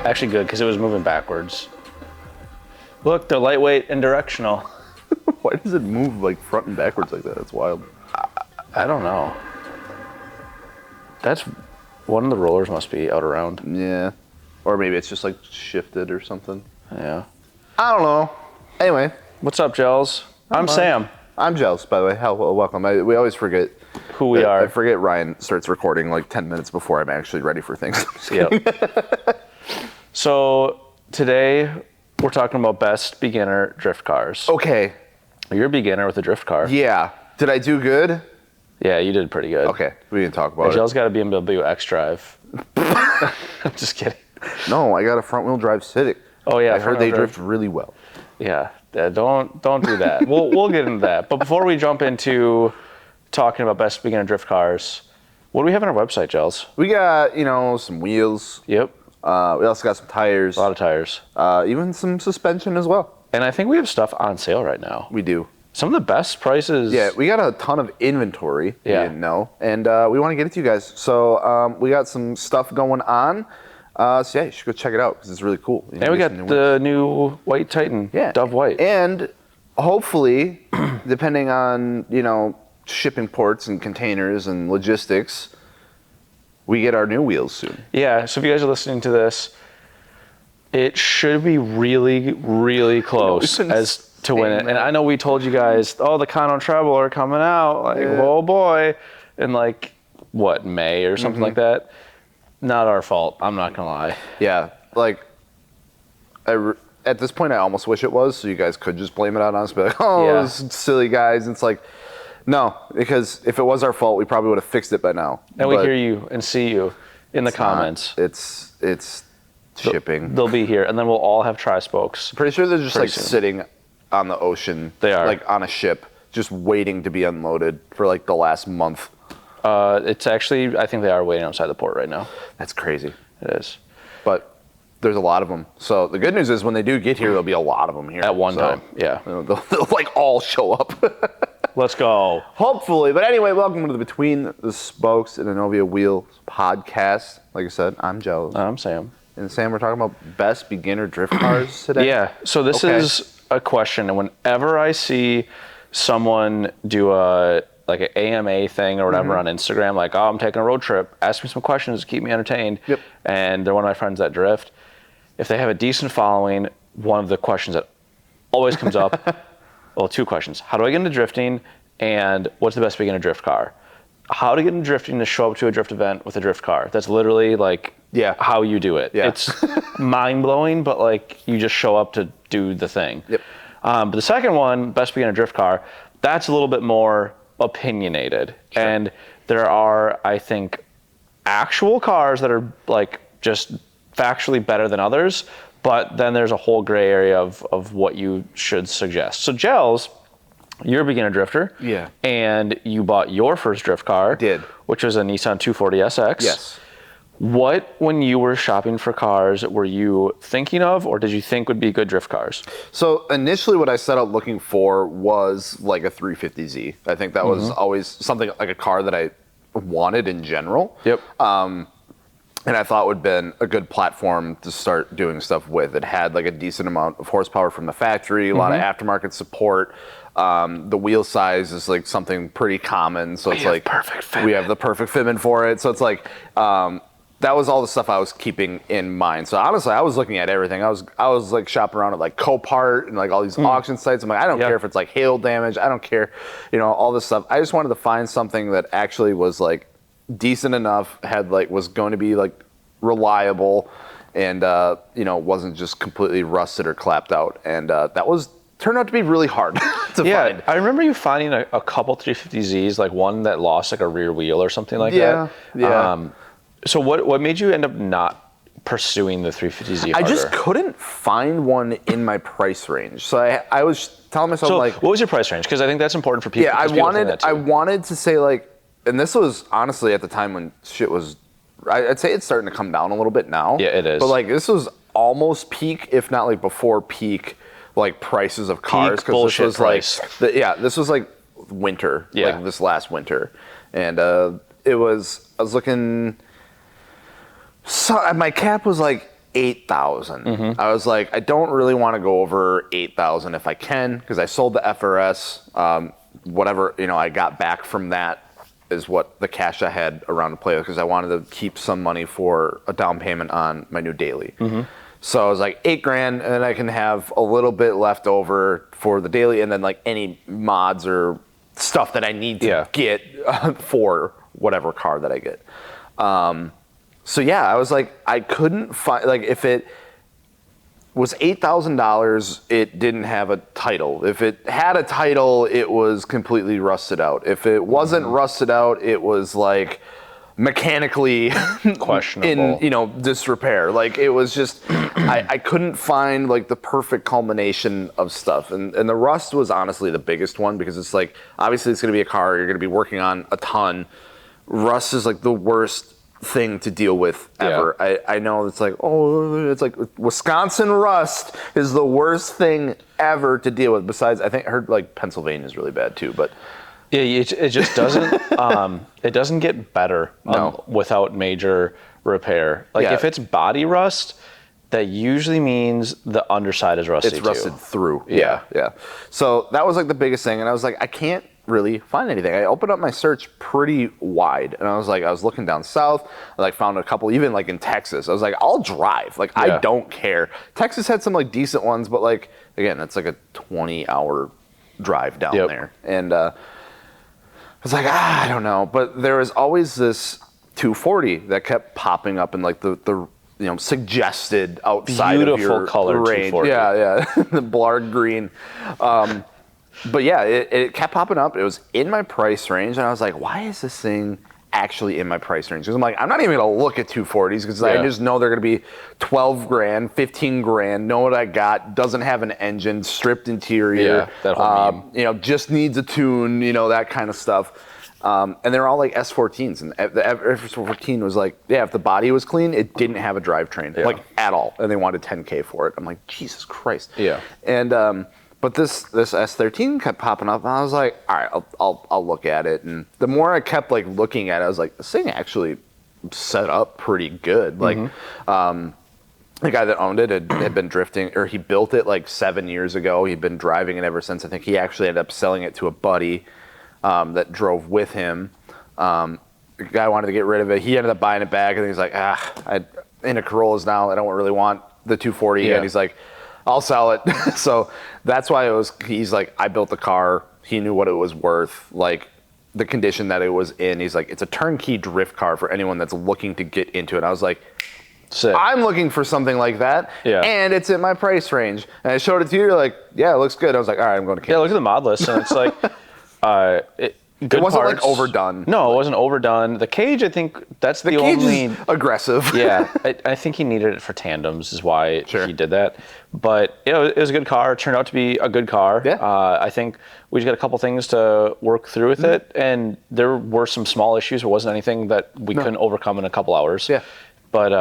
Actually good, because it was moving backwards. Look, they're lightweight and directional. Why does it move like front and backwards like that? It's wild. I don't know. That's one of the rollers must be out around. Yeah. Or maybe it's just like shifted or something. Yeah. I don't know. Anyway. What's up, Gels? I'm Sam. I'm Gels, by the way. Welcome. We always forget who we are. I forget Ryan starts recording like 10 minutes before I'm actually ready for things. Yep. So today we're talking about best beginner drift cars. Okay. You're a beginner with a drift car. Yeah. Did I do good? Yeah, you did pretty good. Okay. We can talk about it. Gels got a BMW X-Drive. I'm just kidding. No, I got a front-wheel drive Civic. Oh yeah, I heard they drift really well. Yeah, don't do that. We'll get into that. But before we jump into talking about best beginner drift cars, what do we have on our website, Gels? We got, some wheels. Yep. We also got some tires. A lot of tires. Even some suspension as well. And I think we have stuff on sale right now. We do. Some of the best prices. Yeah, we got a ton of inventory. Yeah. You didn't know. And we want to get it to you guys. So we got some stuff going on. So yeah, you should go check it out because it's really cool. And we got the new White Titan, Dove White. And hopefully, depending on, shipping ports and containers and logistics, we get our new wheels soon. Yeah, so if you guys are listening to this, it should be really, really close as to win it. And I know we told you guys, the Kano Treble are coming out, oh boy, in May or something like that. Not our fault, I'm not gonna lie. Yeah, at this point I almost wish it was, so you guys could just blame it on us, be like, those silly guys. And it's like, no, because if it was our fault, we probably would have fixed it by now. And we hear you and see you in the comments. It's shipping. They'll be here, and then we'll all have tri-spokes. Pretty sure they're just sitting on the ocean. They are. On a ship, just waiting to be unloaded for the last month. It's actually, I think they are waiting outside the port right now. That's crazy. It is. But there's a lot of them. So the good news is when they do get here, there'll be a lot of them here. At one time, yeah. They'll all show up. Let's go. Hopefully. But anyway, welcome to the Between the Spokes and Anovia Wheels podcast. Like I said, I'm Joe. I'm Sam. And Sam, we're talking about best beginner drift cars today? Yeah. So this is a question, and whenever I see someone do an AMA thing or whatever on Instagram, I'm taking a road trip, ask me some questions to keep me entertained. Yep. And they're one of my friends that drift. If they have a decent following, one of the questions that always comes up, well, two questions. How do I get into drifting? And what's the best beginner drift car? How to get into drifting is show up to a drift event with a drift car. That's literally how you do it. Yeah. It's mind-blowing, but you just show up to do the thing. Yep. But the second one, best beginner drift car, that's a little bit more opinionated. Sure. And there are, I think, actual cars that are just factually better than others, but then there's a whole gray area of what you should suggest. So Gels, you're a beginner drifter. Yeah. And you bought your first drift car. Did. Which was a Nissan 240SX. Yes. What, when you were shopping for cars, were you thinking of, or did you think would be good drift cars? So initially what I set out looking for was a 350Z. I think that was always something a car that I wanted in general. Yep. And I thought would have been a good platform to start doing stuff with. It had a decent amount of horsepower from the factory, a lot of aftermarket support. The wheel size is something pretty common. So it's perfect fitment. We have the perfect fitment for it. So it's that was all the stuff I was keeping in mind. So honestly, I was looking at everything. I was shopping around at Copart and all these auction sites. I'm I don't care if it's hail damage. I don't care, all this stuff. I just wanted to find something that actually was decent enough, had was going to be reliable, and wasn't just completely rusted or clapped out. And that turned out to be really hard to find. I remember you finding a couple 350Zs, one that lost a rear wheel or something like that. Yeah. So what made you end up not pursuing the 350Z harder? I just couldn't find one in my price range. So I was telling myself what was your price range? Because I think that's important for people. Yeah, I wanted to say and this was honestly at the time when shit was, I'd say it's starting to come down a little bit now. Yeah, it is. But this was almost peak, if not before peak, prices of cars. Peak bullshit this was price. This was winter, this last winter. And I was looking, so my cap was 8,000. I was like, I don't really want to go over 8,000 if I can, because I sold the FRS. Whatever, I got back from that is what the cash I had around to play with, because I wanted to keep some money for a down payment on my new daily. So I was like, $8,000, and then I can have a little bit left over for the daily, and then like any mods or stuff that I need to get for whatever car that I get. So yeah, I was like, I couldn't find, like, if it was $8,000, it didn't have a title. If it had a title, it was completely rusted out. If it wasn't rusted out, it was like mechanically questionable, in disrepair. Like, it was just I couldn't find like the perfect culmination of stuff, and the rust was honestly the biggest one, because it's like, obviously it's going to be a car you're going to be working on a ton. Rust is like the worst thing to deal with ever. I know it's like, Wisconsin rust is the worst thing ever to deal with. Besides, I heard like Pennsylvania is really bad too, but yeah, it just doesn't it doesn't get better without major repair. Like if it's body rust, that usually means the underside is rusty. It's rusted through. Yeah. So that was like the biggest thing, and I was like, I can't really find anything. I opened up my search pretty wide, and I was looking down south. I like found a couple, even like in Texas. I was like, I'll drive. Like, I don't care. Texas had some like decent ones, but like, again, that's like a 20-hour drive down there. And I was like, I don't know. But there was always this 240 that kept popping up in like the suggested outside beautiful of your color range. 240. Yeah, the Blard green. But yeah, it kept popping up. It was in my price range, and I was like, why is this thing actually in my price range? Because I'm like, I'm not even going to look at 240s, because I just know they're going to be $12,000, $15,000, know what I got, doesn't have an engine, stripped interior, that whole meme. Just needs a tune, that kind of stuff. And they're all like S14s, and the S14 was like, if the body was clean, it didn't have a drivetrain, like at all, and they wanted $10,000 for it. I'm like, Jesus Christ. And but this S13 kept popping up, and I was like, all right, I'll look at it. And the more I kept like looking at it, I was like, this thing actually set up pretty good. Like, the guy that owned it had been drifting, or he built it like 7 years ago. He'd been driving it ever since. I think he actually ended up selling it to a buddy that drove with him. The guy wanted to get rid of it. He ended up buying it back, and he's like, into Corollas now, I don't really want the 240. And he's like, I'll sell it. So that's why he's like, I built the car. He knew what it was worth, like the condition that it was in. He's like, it's a turnkey drift car for anyone that's looking to get into it. And I was like, sick. I'm looking for something like that. And it's in my price range. And I showed it to you. You're like, yeah, it looks good. I was like, all right, I'm going to cancel. Yeah, look at the mod list, and it's like, it wasn't parts. like overdone. No, it wasn't overdone. The cage, I think that's the only is aggressive. I think he needed it for tandems, is why he did that. But it was a good car. It turned out to be a good car. I think we just got a couple things to work through with it, and there were some small issues. It wasn't anything that we couldn't overcome in a couple hours. But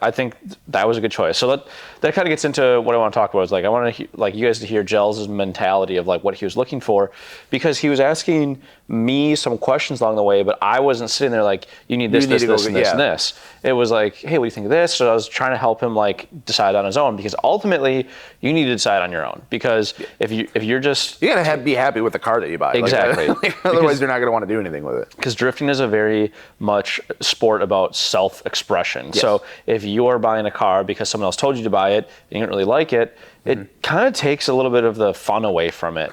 I think that was a good choice. So that kind of gets into what I want to talk about. Is like, I want to like you guys to hear Gels' mentality of like what he was looking for, because he was asking me some questions along the way, but I wasn't sitting there like, you need this, this, and this. It was like, hey, what do you think of this? So I was trying to help him like decide on his own, because ultimately you need to decide on your own, because if you're just, you gotta be happy with the car that you buy. Exactly. Otherwise you're not gonna want to do anything with it. Because drifting is a very much sport about self-expression. So if you're buying a car because someone else told you to buy it and you didn't really like it, it kind of takes a little bit of the fun away from it.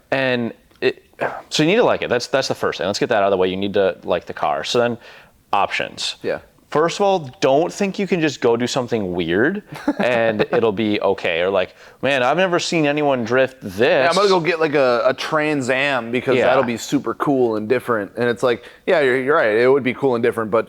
And so you need to like it. That's the first thing. Let's get that out of the way. You need to like the car. So then options. First of all, don't think you can just go do something weird and it'll be okay. Or like, man, I've never seen anyone drift this. Yeah, I'm gonna go get like a Trans Am because that'll be super cool and different. And it's like, yeah, you're right. It would be cool and different, but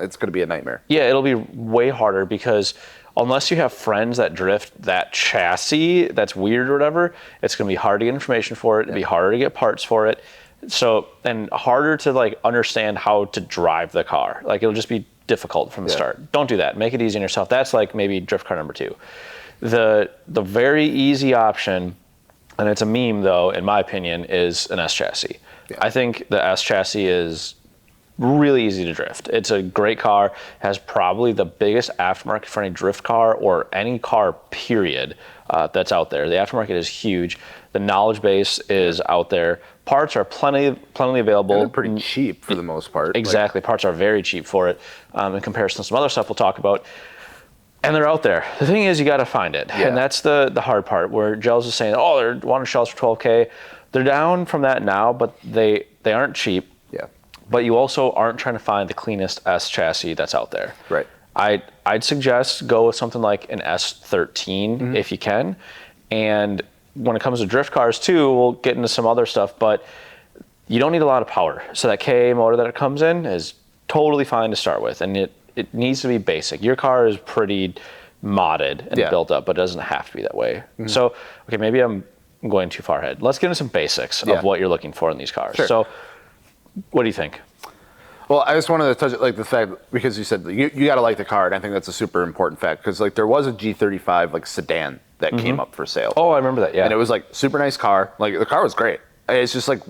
it's gonna be a nightmare. Yeah, it'll be way harder, because unless you have friends that drift that chassis that's weird or whatever, it's gonna be hard to get information for it. It'll be harder to get parts for it. So, and harder to like understand how to drive the car. Like, it'll just be difficult from the start. Don't do that. Make it easy on yourself. That's like maybe drift car number 2. The very easy option, and it's a meme though, in my opinion, is an S chassis. I think the S chassis is really easy to drift. It's a great car, has probably the biggest aftermarket for any drift car or any car, period, that's out there. The aftermarket is huge. The knowledge base is out there. Parts are plenty available. And they're pretty cheap for the most part. Exactly. Parts are very cheap for it in comparison to some other stuff we'll talk about. And they're out there. The thing is, you got to find it. Yeah. And that's the hard part, where Gels is saying, oh, they're wanting shells for $12K. They're down from that now, but they aren't cheap. Yeah. But you also aren't trying to find the cleanest S chassis that's out there. Right. I'd suggest go with something like an S13 if you can. And when it comes to drift cars too, we'll get into some other stuff, but you don't need a lot of power. So that KA motor that it comes in is totally fine to start with, and it needs to be basic. Your car is pretty modded and built up, but it doesn't have to be that way. So, okay, maybe I'm going too far ahead. Let's get into some basics of what you're looking for in these cars. Sure. So, what do you think? Well, I just wanted to touch like the fact, because you said you got to like the car, and I think that's a super important fact, because like there was a G35 like sedan that came up for sale. Oh, I remember that. Yeah. And it was like super nice car. Like the car was great. It's just like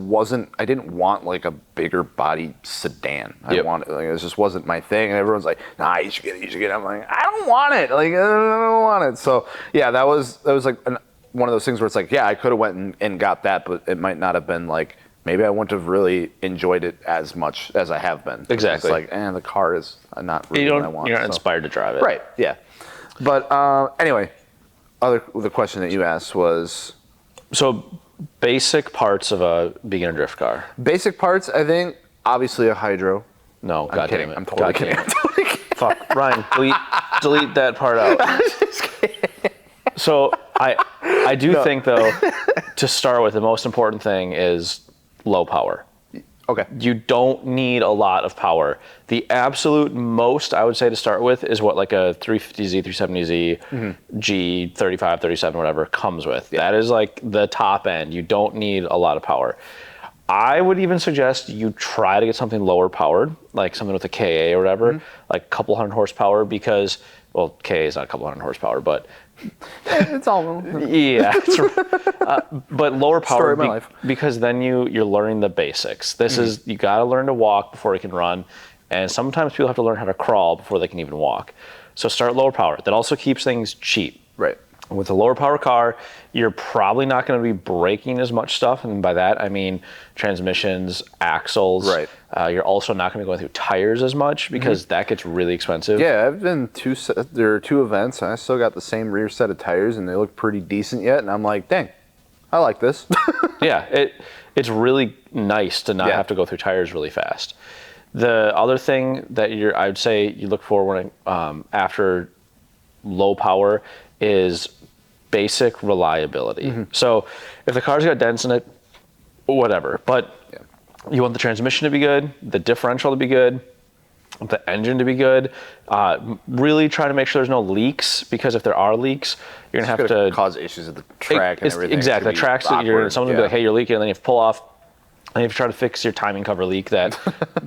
I didn't want like a bigger body sedan. I wanted, like, it just wasn't my thing. And everyone's like, nah, you should get it. I'm like, I don't want it. Like, I don't want it. So yeah, that was like one of those things where it's like, yeah, I could have went and got that, but it might not have been like, maybe I wouldn't have really enjoyed it as much as I have been. Exactly. It's like, the car is not really what I want. You're not inspired to drive it. Right, yeah. But anyway, the question that you asked was? So basic parts of a beginner drift car. Basic parts, I think, obviously a hydro. No, I'm kidding. I'm totally kidding. Fuck, Ryan, delete that part out. I'm just kidding. So I do think, though, to start with, the most important thing is low power. Okay. You don't need a lot of power. The absolute most I would say to start with is what like a 350Z, 370Z, G35, 37, whatever comes with. Yeah. That is like the top end. You don't need a lot of power. I would even suggest you try to get something lower powered, like something with a KA or whatever, like a couple hundred horsepower, because, well, KA is not a couple hundred horsepower, but it's all yeah. But lower power because then you're learning the basics. This is, you got to learn to walk before you can run, and sometimes people have to learn how to crawl before they can even walk. So start lower power. That also keeps things cheap. Right. With a lower power car, you're probably not going to be breaking as much stuff, and by that I mean transmissions, axles. Right. You're also not going to be going through tires as much, because that gets really expensive. Yeah, I've been there are two events, and I still got the same rear set of tires, and they look pretty decent yet. And I'm like, dang, I like this. Yeah, it's really nice to not have to go through tires really fast. The other thing that I would say you look for when after low power is basic reliability. So if the car's got dents in it, whatever, but you want the transmission to be good, the differential to be good, the engine to be good. Really try to make sure there's no leaks, because if there are leaks, you're gonna have to cause issues at the track and everything. Exactly, the tracks that someone's gonna be like, hey, you're leaking, and then you have to pull off, and you have to try to fix your timing cover leak that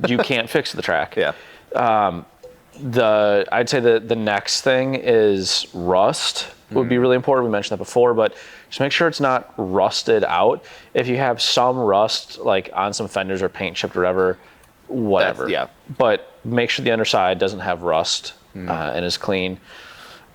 you can't fix at the track. Yeah. I'd say the next thing is rust would be really important. We mentioned that before, but just make sure it's not rusted out. If you have some rust, like on some fenders or paint chipped or whatever. But make sure the underside doesn't have rust and is clean.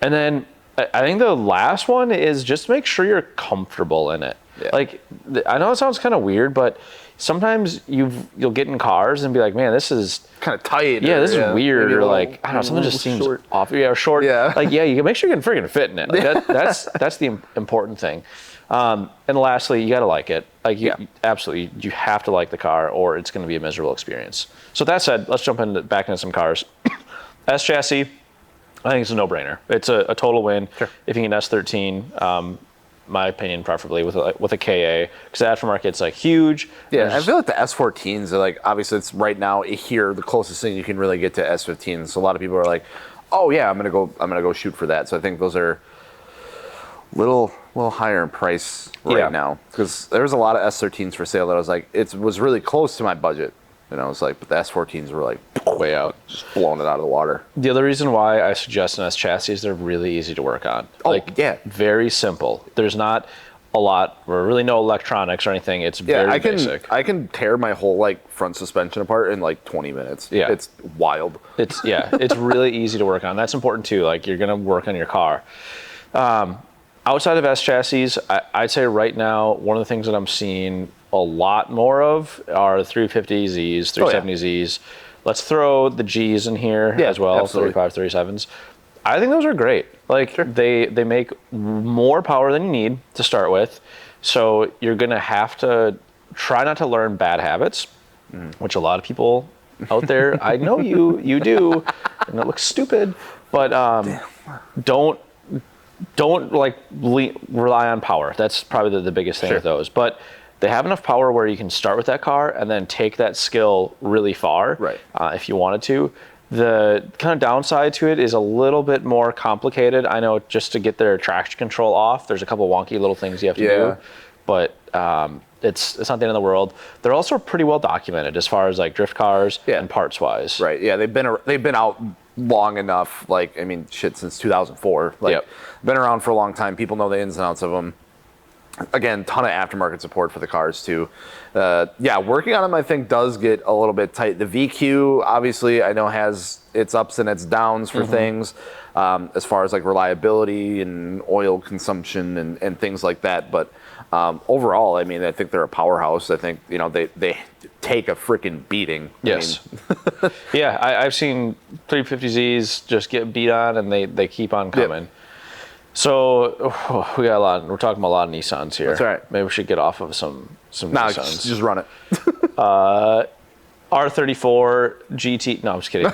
And then I think the last one is just make sure you're comfortable in it. Yeah. Like, I know it sounds kind of weird, but sometimes you'll get in cars and be like, man, this is kind of tight. Yeah, this is weird. Or like, I don't know, something just seems off. Yeah, short. Yeah. Like, yeah, you can make sure you can friggin' fit in it. Like that's the important thing. And lastly, you got to like it. Like, you absolutely, you have to like the car, or it's going to be a miserable experience. So that said, let's jump back into some cars. S chassis, I think it's a no-brainer. It's a total win. Sure. If you can S13, my opinion, preferably with a KA, because the aftermarket's like huge. Yeah, I feel like the S14s are like, obviously it's right now here the closest thing you can really get to S15s. So a lot of people are like, oh yeah, I'm gonna go shoot for that. So I think those are little higher in price right now, because there was a lot of S13s for sale that I was like, it was really close to my budget. And I was like, but the S14s were like way out, just blowing it out of the water. The other reason why I suggest an S chassis is they're really easy to work on. Oh, yeah. Very simple. There's not a lot, or really no electronics or anything. It's very basic. I can tear my whole like front suspension apart in like 20 minutes. Yeah. It's wild. It's really easy to work on. That's important too. Like you're gonna work on your car. Outside of S chassis, I'd say right now one of the things that I'm seeing a lot more of are 350Zs, 370Zs. Let's throw the Gs in here as well, absolutely. 35, 37s. I think those are great. Like they make more power than you need to start with. So you're gonna have to try not to learn bad habits, which a lot of people out there, I know you do, and it looks stupid, but don't like rely on power. That's probably the biggest thing with those. But they have enough power where you can start with that car and then take that skill really far if you wanted to. The kind of downside to it is a little bit more complicated. I know just to get their traction control off, there's a couple wonky little things you have to do, but it's not the end of the world. They're also pretty well documented as far as like drift cars and parts wise. Right. Yeah, they've been out long enough. Like I mean, shit, since 2004. Like been around for a long time. People know the ins and outs of them. Again, ton of aftermarket support for the cars too. Working on them I think does get a little bit tight. The VQ obviously I know has its ups and its downs for things as far as like reliability and oil consumption and things like that. But overall, I mean, I think they're a powerhouse. I think they take a freaking beating. Yes. I've seen 350Zs just get beat on and they keep on coming. So we got a lot. We're talking about a lot of Nissans here. That's all right. Maybe we should get off of some Nissans. Just run it. R34 GT. No, I'm just kidding.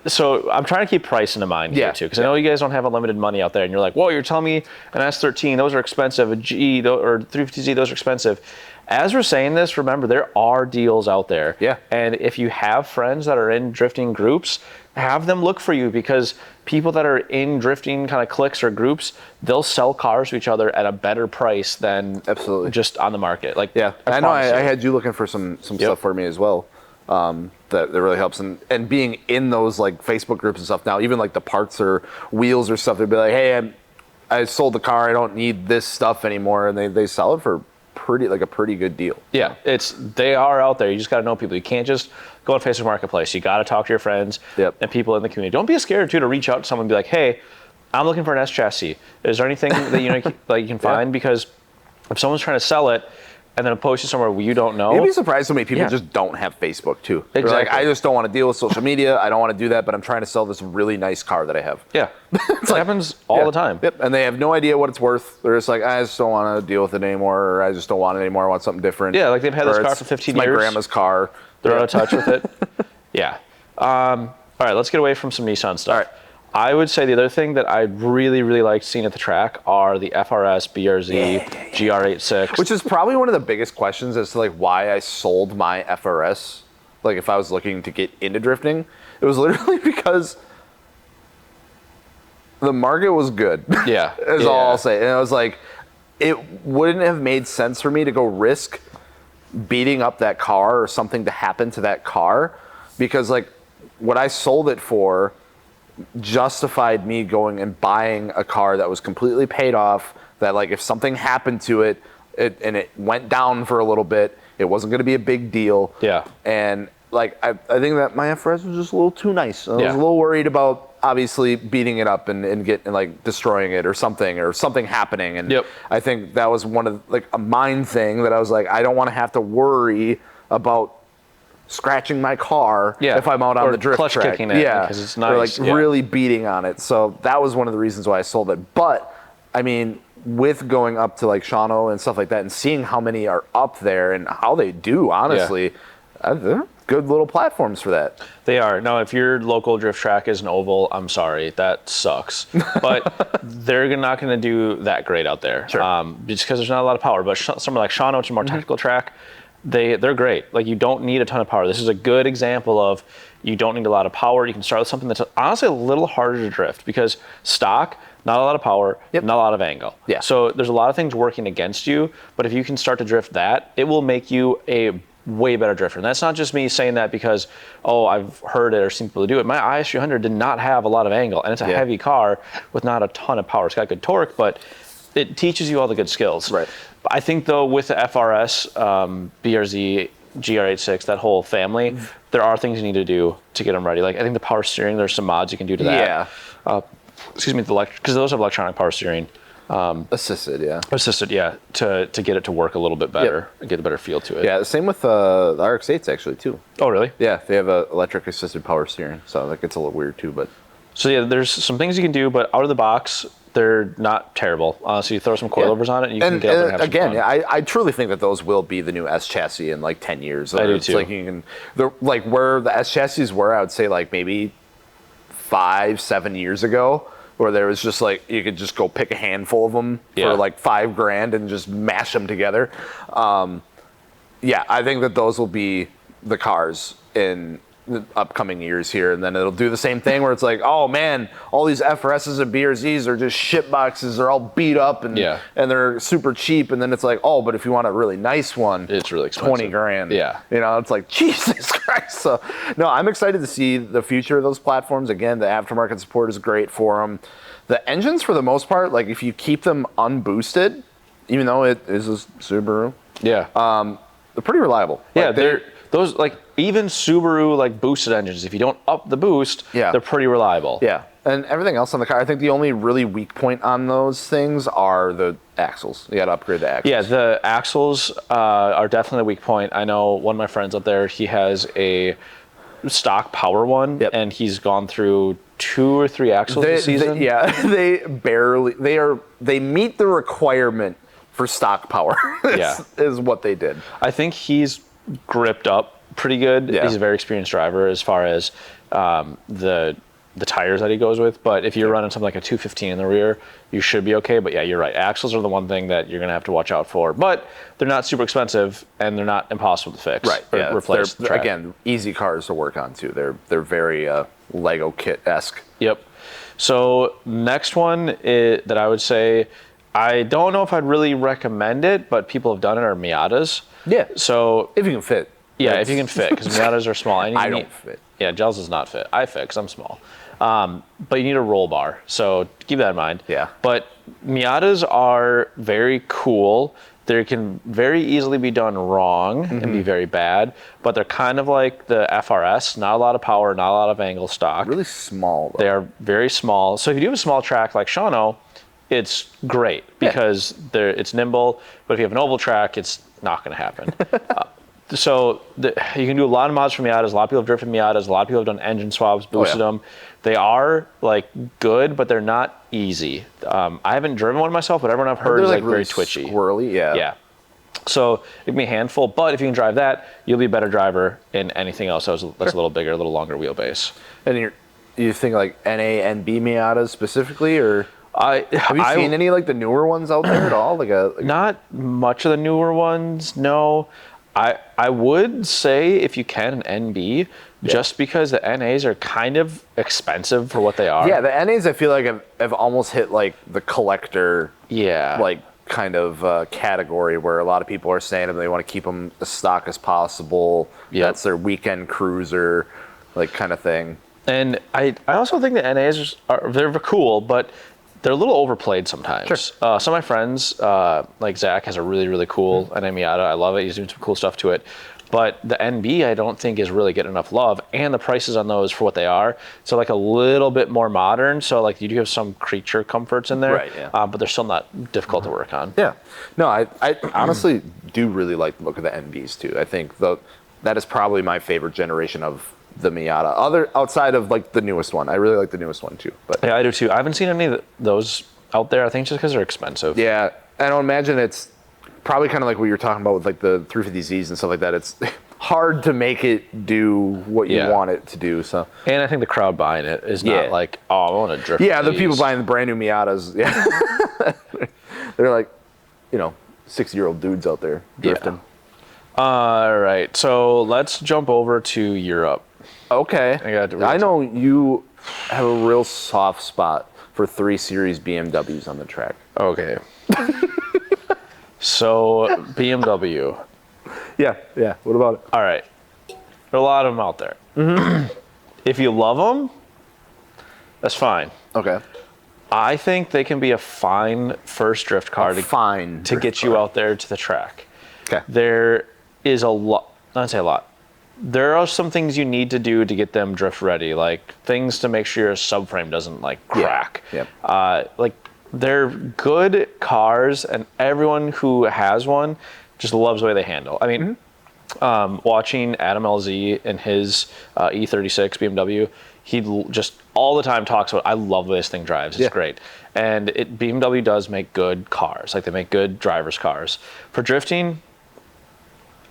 So I'm trying to keep price in mind here too, because I know you guys don't have unlimited money out there, and you're like, "Whoa, you're telling me an S13, those are expensive. A G or 350Z, those are expensive." As we're saying this, remember there are deals out there. Yeah. And if you have friends that are in drifting groups, have them look for you, because people that are in drifting kind of cliques or groups, they'll sell cars to each other at a better price than just on the market. Like I know I had you looking for some stuff for me as well. That really helps, and being in those like Facebook groups and stuff now, even like the parts or wheels or stuff, they'd be like, "Hey, I sold the car. I don't need this stuff anymore," and they sell it for a pretty good deal. Yeah, they are out there. You just got to know people. You can't just go on Facebook Marketplace. You got to talk to your friends and people in the community. Don't be scared too to reach out to someone and be like, "Hey, I'm looking for an S chassis. Is there anything that you can find?" Because if someone's trying to sell it and then post it somewhere where you don't know, you'd be surprised how many people just don't have Facebook too. Exactly. They're like, I just don't want to deal with social media. I don't want to do that, but I'm trying to sell this really nice car that I have. Yeah, it happens all the time. Yep, and they have no idea what it's worth. They're just like, I just don't want to deal with it anymore, or I just don't want it anymore. I want something different. Yeah, like they've had this car for 15 years. My grandma's car. They're out of touch with it. Yeah. All right, let's get away from some Nissan stuff. All right. I would say the other thing that I really, really like seeing at the track are the FRS, BRZ, GR86. Which is probably one of the biggest questions as to like why I sold my FRS. Like if I was looking to get into drifting, it was literally because the market was good. Yeah. Is all I'll say. And I was like, it wouldn't have made sense for me to go risk beating up that car or something to happen to that car, because like what I sold it for justified me going and buying a car that was completely paid off, that like if something happened to it and it went down for a little bit, it wasn't going to be a big deal. Yeah. And like I think that my FRS was just a little too nice. I was a little worried about obviously beating it up and getting like destroying it or something happening. And I think that was one of like a mind thing that I was like, I don't want to have to worry about scratching my car if I'm out on the drift clutch track. Kicking it because it's nice. Or like really beating on it. So that was one of the reasons why I sold it. But I mean, with going up to like Shawano and stuff like that and seeing how many are up there and how they do, honestly, they're good little platforms for that. They are. Now, if your local drift track is an oval, I'm sorry, that sucks. But they're not going to do that great out there. Sure. Just because there's not a lot of power. But somewhere like Shawano, which is a more technical track, they're great. Like you don't need a ton of power. This is a good example of you don't need a lot of power. You can start with something that's honestly a little harder to drift because stock, not a lot of power, not a lot of angle. Yeah. So there's a lot of things working against you, but if you can start to drift that, it will make you a way better drifter. And that's not just me saying that because, I've heard it or seen people do it. My IS300 did not have a lot of angle, and it's a heavy car with not a ton of power. It's got good torque, but it teaches you all the good skills. Right. I think though with the FRS, BRZ, GR86, that whole family, there are things you need to do to get them ready. Like I think the power steering, there's some mods you can do to that. Yeah. Excuse me, because those have electronic power steering. Assisted, yeah. Assisted, yeah, to get it to work a little bit better and get a better feel to it. Yeah, same with the RX-8s actually too. Oh, really? Yeah, they have electric assisted power steering, so that gets a little weird too. But so yeah, there's some things you can do, but out of the box, they're not terrible. So you throw some coilovers on it, and you can get up and have again, some fun. I truly think that those will be the new S chassis in like 10 years. I do It's too. like you can, like where the S chassis were, I would say like maybe 5-7 years ago, where there was just like you could just go pick a handful of them for like $5,000 and just mash them together. Yeah, I think that those will be the cars in the upcoming years here, and then it'll do the same thing where it's like, oh man, all these FRSs and BRZs are just shit boxes. They're all beat up and they're super cheap. And then it's like, oh, but if you want a really nice one, it's really expensive. $20,000. Yeah, you know, it's like Jesus Christ. So no, I'm excited to see the future of those platforms. Again, the aftermarket support is great for them. The engines, for the most part, like if you keep them unboosted, even though it is a Subaru, they're pretty reliable. Yeah, like, they're those like even Subaru like boosted engines. If you don't up the boost, they're pretty reliable. Yeah, and everything else on the car, I think the only really weak point on those things are the axles. You got to upgrade the axles. Yeah, the axles are definitely a weak point. I know one of my friends up there. He has a stock power one, and he's gone through 2 or 3 axles this season. They meet the requirement for stock power. is what they did. I think he's gripped up pretty good. He's a very experienced driver as far as the tires that he goes with. But if you're running something like a 215 in the rear, you should be okay. But yeah, you're right. Axles are the one thing that you're going to have to watch out for. But they're not super expensive, and they're not impossible to fix. Right. Or replace. Again, easy cars to work on too. They're very Lego kit-esque. Yep. So next one that I would say, I don't know if I'd really recommend it, but people have done it, are Miatas. Yeah. So if you can fit. Yeah, if you can fit, because Miatas are small. I don't fit. Yeah, Gels does not fit. I fit because I'm small. But you need a roll bar, so keep that in mind. Yeah. But Miatas are very cool. They can very easily be done wrong and be very bad, but they're kind of like the FRS, not a lot of power, not a lot of angle stock. Really small, though. They are very small. So if you do have a small track like Shawno, it's great because it's nimble, but if you have an oval track, it's not going to happen. So you can do a lot of mods for Miatas. A lot of people have drifted Miatas. A lot of people have done engine swaps, boosted them. They are like good, but they're not easy. I haven't driven one myself, but everyone I've heard is like really very twitchy. Squirrely, yeah. So it can be a handful, but if you can drive that, you'll be a better driver in anything else that's a little bigger, a little longer wheelbase. And you think like NA and B Miatas specifically, or have you seen any like the newer ones out there at all? Not much of the newer ones, no. I would say if you can an NB, just because the NAs are kind of expensive for what they are. Yeah, the NAs I feel like have almost hit like the collector like kind of category where a lot of people are saying that they want to keep them as stock as possible. That's their weekend cruiser like kind of thing. And I also think the NAs they're cool, but they're a little overplayed sometimes. Sure. Some of my friends, like Zach, has a really, really cool NA Miata. I love it. He's doing some cool stuff to it. But the NB, I don't think is really getting enough love. And the prices on those for what they are. So like a little bit more modern. So like you do have some creature comforts in there. Right, but they're still not difficult to work on. Yeah. No, I honestly do really like the look of the NBs too. I think that is probably my favorite generation of the Miata, outside of like the newest one. I really like the newest one too. But yeah, I do too. I haven't seen any of those out there. I think just because they're expensive. Yeah, I don't imagine it's probably kind of like what you're talking about with like the 350Zs and stuff like that. It's hard to make it do what you want it to do. So, and I think the crowd buying it is not like, oh, I want to drift. Yeah, the people buying the brand new Miatas. Yeah, they're like, 60-year-old dudes out there drifting. All right, so let's jump over to Europe. Okay. I know you have a real soft spot for 3 Series BMWs on the track. Okay. So, BMW. Yeah. What about it? All right. There are a lot of them out there. If you love them, that's fine. Okay. I think they can be a fine first drift car to get you out there to the track. Okay. There is a lot, not say a lot. There are some things you need to do to get them drift ready, like things to make sure your subframe doesn't like crack. Yeah. Like they're good cars, and everyone who has one just loves the way they handle. I mean, watching Adam LZ in his E36 BMW, he just all the time talks about, I love the way this thing drives. It's great. And BMW does make good cars. Like they make good driver's cars. For drifting,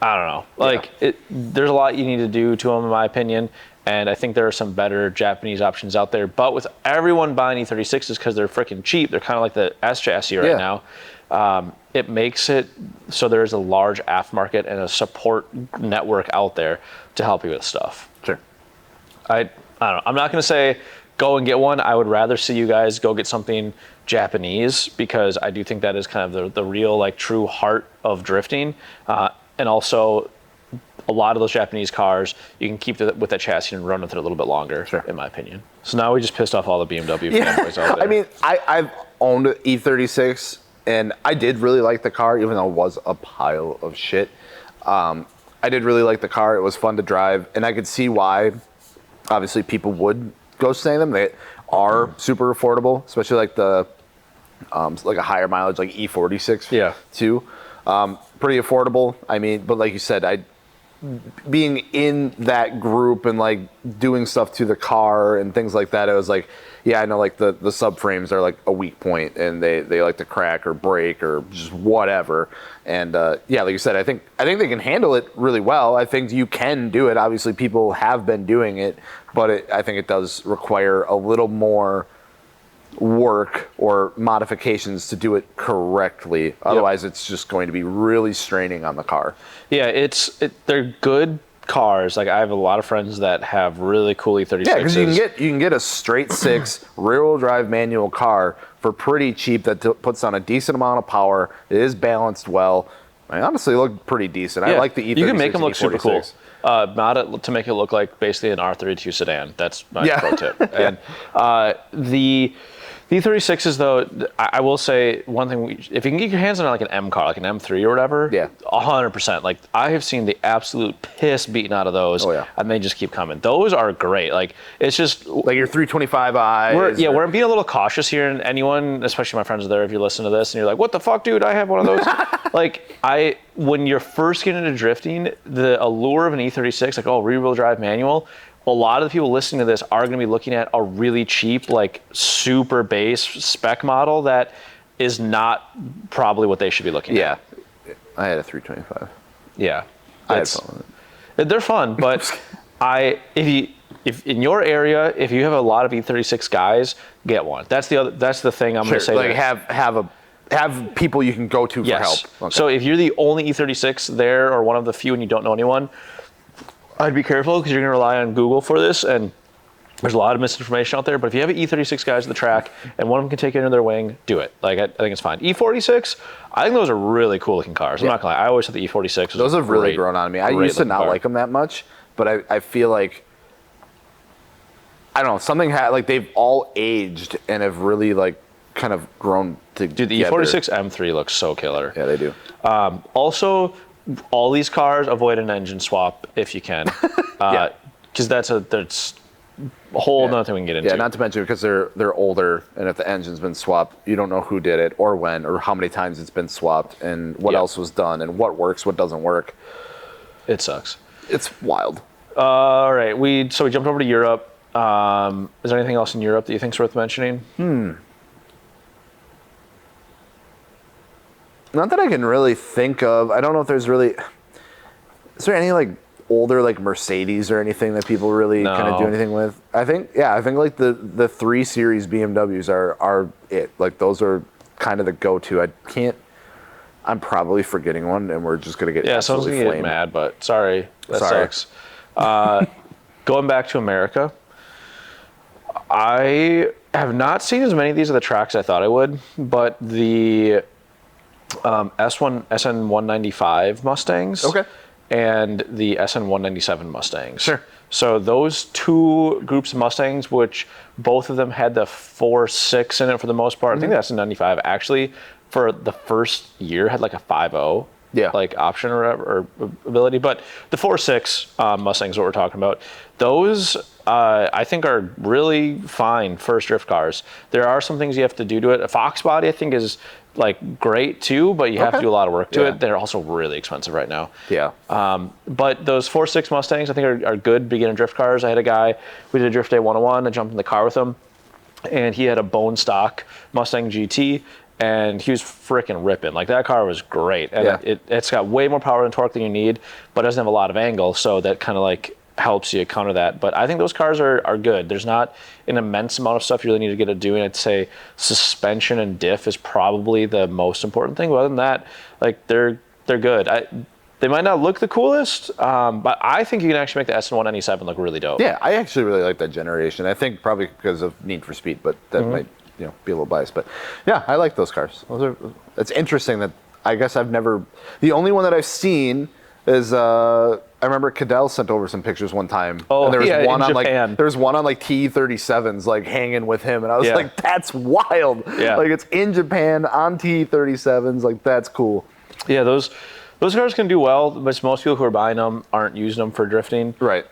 I don't know. Like there's a lot you need to do to them, in my opinion. And I think there are some better Japanese options out there. But with everyone buying E36s because they're freaking cheap, they're kind of like the S chassis right now. It makes it so there's a large aftermarket and a support network out there to help you with stuff. Sure. I don't know. I'm not going to say go and get one. I would rather see you guys go get something Japanese, because I do think that is kind of the real, like, true heart of drifting. And also, a lot of those Japanese cars, you can keep with that chassis and run with it a little bit longer, in my opinion. So now we just pissed off all the BMW fanboys out there. I mean, I've owned an E36, and I did really like the car, even though it was a pile of shit. I did really like the car. It was fun to drive, and I could see why, obviously, people would go stay in them. They are super affordable, especially like the like a higher mileage, like E46 too. Pretty affordable. I mean, but like you said, being in that group and like doing stuff to the car and things like that, it was like, yeah, I know, like the subframes are like a weak point, and they like to crack or break or just whatever. And yeah, like you said, I think they can handle it really well. I think you can do it. Obviously, people have been doing it, but I think it does require a little more work or modifications to do it correctly. Otherwise, it's just going to be really straining on the car. Yeah, they're good cars. Like, I have a lot of friends that have really cool E36s. Yeah, because you can get a straight six rear-wheel drive manual car for pretty cheap that puts on a decent amount of power. It is balanced well. I honestly look pretty decent. Yeah, I like the E36. You can make them look E46. super cool. Not to make it look like basically an R32 sedan. That's my pro tip. And the E36s, though, I will say one thing: if you can get your hands on like an M car, like an M3 or whatever, 100%. Like, I have seen the absolute piss beaten out of those, and they just keep coming. Those are great. Like, it's just like your 325i. We're being a little cautious here, and anyone, especially my friends are there, if you listen to this and you're like, "What the fuck, dude? I have one of those." Like, when you're first getting into drifting, the allure of an E36, like, rear-wheel drive manual. A lot of the people listening to this are going to be looking at a really cheap, like, super base spec model that is not probably what they should be looking at. Yeah, I had a 325. Yeah, I had fun with it. They're fun, but if in your area, if you have a lot of E36 guys, get one. That's the thing I'm going to say. Like, have people you can go to for help. Okay. So if you're the only E36 there, or one of the few, and you don't know anyone, I'd be careful, because you're going to rely on Google for this, and there's a lot of misinformation out there. But if you have an E36 guys at the track and one of them can take it under their wing, do it. Like, I think it's fine. E46, I think those are really cool looking cars. I'm not going to lie. I always thought the E46 was those have really grown on me. I used to not like them that much, but I feel like, I don't know, something like they've all aged and have really, like, kind of grown together. Dude, the E46 M3 looks so killer. Yeah, they do. Also, all these cars, avoid an engine swap if you can, because that's a whole nother thing we can get into. Yeah, not to mention because they're older, and if the engine's been swapped, you don't know who did it or when or how many times it's been swapped and what else was done and what works, what doesn't work. It sucks. It's wild. All right, we jumped over to Europe. Is there anything else in Europe that you think's worth mentioning? Not that I can really think of. I don't know if there's really. Is there any, like, older, like, Mercedes or anything that people really kind of do anything with? I think like the 3 Series BMWs are it. Like, those are kind of the go-to. I'm probably forgetting one, and we're just gonna get absolutely someone's gonna get mad, but sorry, that sucks. Going back to America, I have not seen as many of these at the tracks as I thought I would, but the SN195 Mustangs, and the SN197 Mustangs. Sure. So those two groups of Mustangs, which both of them had the 4.6 in it for the most part. I think that's a 95. Actually, for the first year, had like a 5.0 like option or ability. But the 4.6 Mustangs, what we're talking about, those I think are really fine first drift cars. There are some things you have to do to it. A Fox body, I think, is like great too, but you have to do a lot of work to it. They're also really expensive right now. Yeah. But those 4.6 Mustangs, I think, are good beginner drift cars. I had a guy, we did a Drift Day 101, I jumped in the car with him, and he had a bone stock Mustang GT, and he was freaking ripping. Like, that car was great. And it's got way more power and torque than you need, but it doesn't have a lot of angle, so that kind of like helps you counter that. But I think those cars are good. There's not an immense amount of stuff you really need to get it doing. I'd say suspension and diff is probably the most important thing. But other than that, like, they're good. They might not look the coolest, but I think you can actually make the SN1 NE7 look really dope. Yeah, I actually really like that generation. I think probably because of Need for Speed, but that might be a little biased. But yeah, I like those cars. It's interesting that I guess I've never. The only one that I've seen is I remember Cadell sent over some pictures one time. Oh, and there was one in on Japan. like there's one on like T37s like hanging with him, and I was like, that's wild. Yeah. Like, it's in Japan on T37s. Like, that's cool. Yeah, those cars can do well, but most people who are buying them aren't using them for drifting. Right.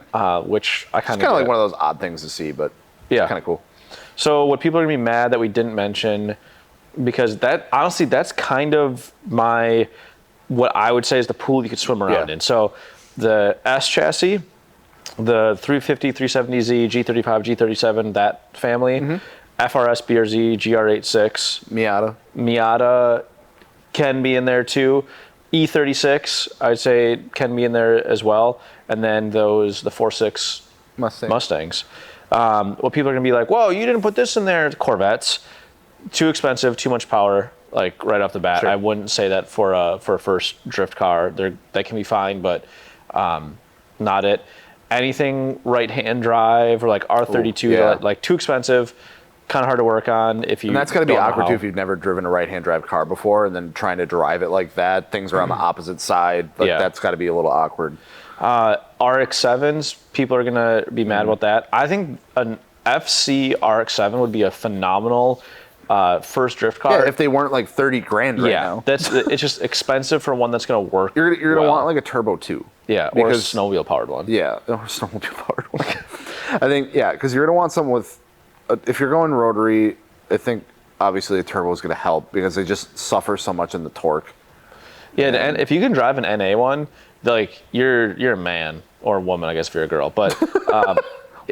Which I kind of. It's kind of like one of those odd things to see, but it's kind of cool. So what people are gonna be mad that we didn't mention, because that honestly that's kind of what I would say is the pool you could swim around in. So the S chassis, the 350, 370Z, G35, G37, that family, FRS, BRZ, GR86, Miata can be in there too. E36, I'd say, can be in there as well. And then the 4.6 Mustangs. What people are going to be like, whoa, you didn't put this in there. Corvettes, too expensive, too much power, like right off the bat. I wouldn't say that for a first drift car. That can be fine, but not it. Anything right-hand drive or like R32, like too expensive, kind of hard to work on if you. And that's got to be awkward too if you've never driven a right-hand drive car before, and then trying to drive it like that. Things are on the opposite side. Like, that's got to be a little awkward. RX-7s, people are gonna be mad about that. I think an FC RX-7 would be a phenomenal first drift car. Yeah, if they weren't like 30 grand right now. It's just expensive for one that's gonna work. You're gonna want like a turbo 2. Yeah, or a snowmobile powered one. Yeah, or a snowmobile powered one. I think, because you're gonna want something with, if you're going rotary, I think obviously a turbo is gonna help because they just suffer so much in the torque. Yeah, and if you can drive an NA one, like you're a man or a woman, I guess, if you're a girl, but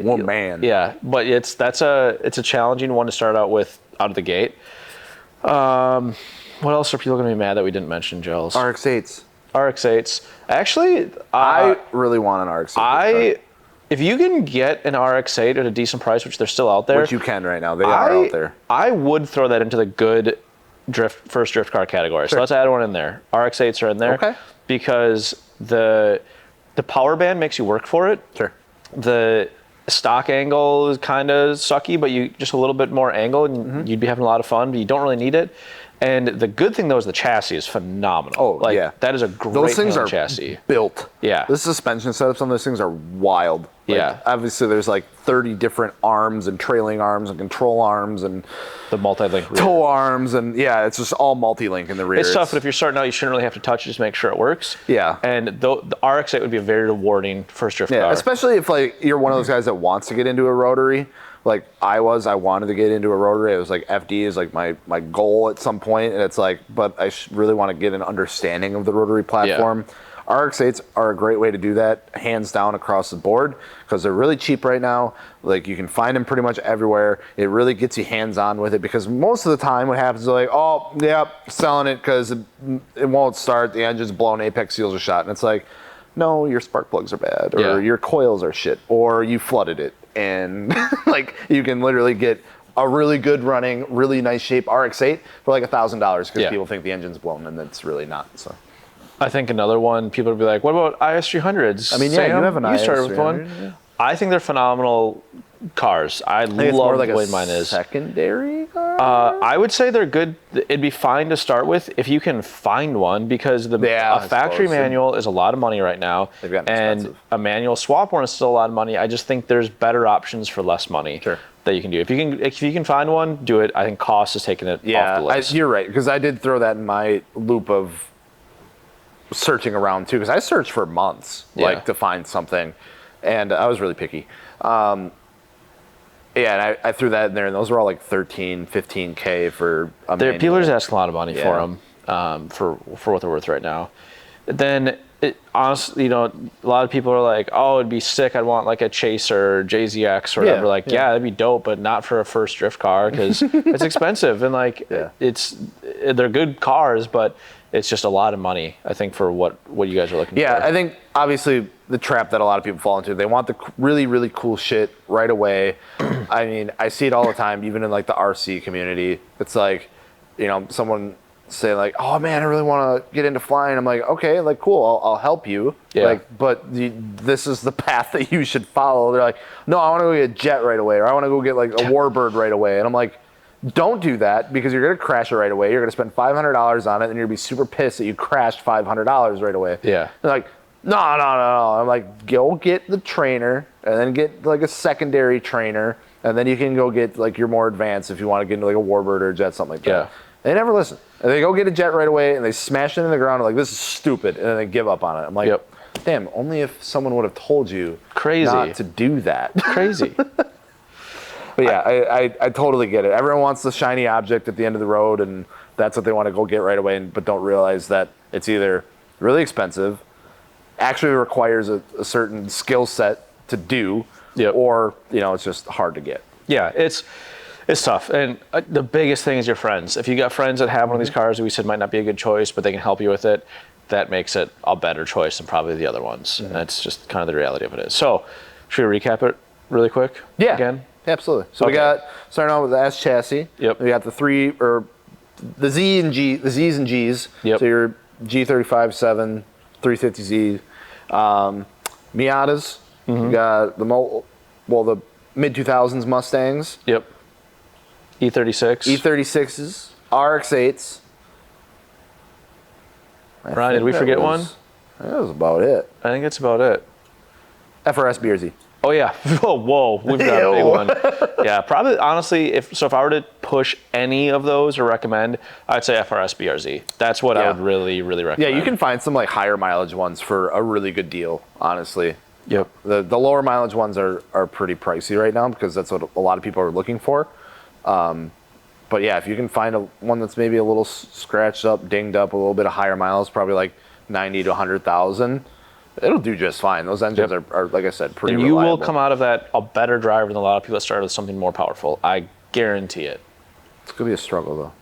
man. Yeah, but it's a challenging one to start out with out of the gate. What else are people going to be mad that we didn't mention, Gels? RX-8s. Actually, I really want an RX-8. If you can get an RX-8 at a decent price, which they're still out there, which you can right now, they are out there. I would throw that into the good first drift car category. So let's add one in there. RX-8s are in there because the power band makes you work for it. The stock angle is kind of sucky, but you just a little bit more angle, and you'd be having a lot of fun, but you don't really need it. And the good thing, though, is the chassis is phenomenal. That is a great those things are chassis. Built. Yeah. The suspension setups on those things are wild. Obviously, there's like 30 different arms and trailing arms and control arms and the multi-link toe arms, and it's just all multi-link in the rear. It's tough, but if you're starting out, you shouldn't really have to touch it, just make sure it works. And the RX-8 would be a very rewarding first drift car. Especially if like you're one of those guys that wants to get into a rotary. Like I wanted to get into a rotary. It was like FD is like my goal at some point, and it's like, but I really want to get an understanding of the rotary platform. RX-8s are a great way to do that, hands down across the board, because they're really cheap right now. Like, you can find them pretty much everywhere. It really gets you hands-on with it, because most of the time what happens is like, oh, selling it because it won't start, the engine's blown, apex seals are shot, and it's like, no, your spark plugs are bad, or your coils are shit, or you flooded it, and like you can literally get a really good running, really nice shape RX-8 for like $1,000 because people think the engine's blown, and it's really not. So. I think another one, people would be like, what about IS300s? I mean, you have an IS300. You started with one. I think they're phenomenal cars. I think it's love more like the way a mine is. secondary car? I would say they're good. It'd be fine to start with if you can find one, because a factory manual is a lot of money right now. They've gotten and expensive. A manual swap one is still a lot of money. I just think there's better options for less money that you can do. If you can find one, do it. I think cost is taking it off the list. You're right, because I did throw that in my loop of searching around too, because I searched for months to find something, and I was really picky. And I threw that in there, and those were all like 13, 15K for a manual. People are just asking a lot of money for them, for what they're worth right now. Then, honestly, a lot of people are like, oh, it'd be sick. I'd want like a Chaser or JZX or whatever. That'd be dope, but not for a first drift car, because it's expensive. And they're good cars, but it's just a lot of money, I think, for what you guys are looking for. Yeah, I think obviously the trap that a lot of people fall into, they want the really, really cool shit right away. I mean, I see it all the time, even in like the RC community. It's like, someone say like, oh man, I really want to get into flying. I'm like, okay, like cool, I'll help you. Yeah. But this is the path that you should follow. They're like, no, I want to go get a jet right away, or I want to go get like a Warbird right away. And I'm like, don't do that, because you're going to crash it right away. You're going to spend $500 on it, and you're going to be super pissed that you crashed $500 right away. Yeah. They're like, no. I'm like, go get the trainer, and then get like a secondary trainer, and then you can go get like your more advanced if you want to get into like a Warbird or a jet, something like that. Yeah. They never listen. And they go get a jet right away, and they smash it in the ground, and like, this is stupid, and then they give up on it. I'm like, damn, only if someone would have told you not to do that. Crazy. But yeah, I totally get it. Everyone wants the shiny object at the end of the road, and that's what they want to go get right away, but don't realize that it's either really expensive, actually requires a certain skill set to do, or it's just hard to get. Yeah, it's tough. And the biggest thing is your friends. If you got friends that have one of these cars that we said might not be a good choice, but they can help you with it, that makes it a better choice than probably the other ones. And that's just kind of the reality of it is. So, should we recap it really quick? Yeah. Again? Absolutely. So we got, starting out with the S chassis. Yep. We got the Z's and G's. Yep. So your G35 7, 350Z. Miatas. We got the mid 2000s Mustangs. Yep. E36. E36s. RX8s. Ryan, did we forget one? That was about it. I think that's about it. Frs Brz. Oh yeah. Whoa, we've got a big one. Yeah, probably, honestly, if I were to push any of those or recommend, I'd say Frs Brz. That's what I would really, really recommend. Yeah, you can find some like higher mileage ones for a really good deal, honestly. Yep. The lower mileage ones are pretty pricey right now, because that's what a lot of people are looking for. But yeah, if you can find one that's maybe a little scratched up, dinged up, a little bit of higher miles, probably like 90 to 100,000, it'll do just fine. Those engines are, like I said, pretty reliable. And you will come out of that a better driver than a lot of people that started with something more powerful. I guarantee it. It's going to be a struggle, though.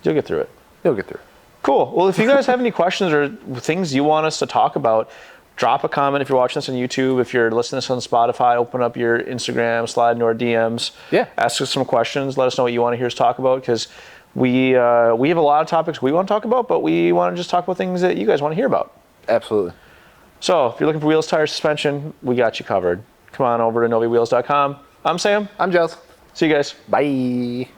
You'll get through it. You'll get through it. Cool. Well, if you guys have any questions or things you want us to talk about, drop a comment if you're watching this on YouTube. If you're listening to this on Spotify, open up your Instagram, slide into our DMs. Yeah. Ask us some questions. Let us know what you want to hear us talk about, because we have a lot of topics we want to talk about, but we want to just talk about things that you guys want to hear about. Absolutely. So if you're looking for wheels, tires, suspension, we got you covered. Come on over to noviwheels.com. I'm Sam. I'm Giles. See you guys. Bye.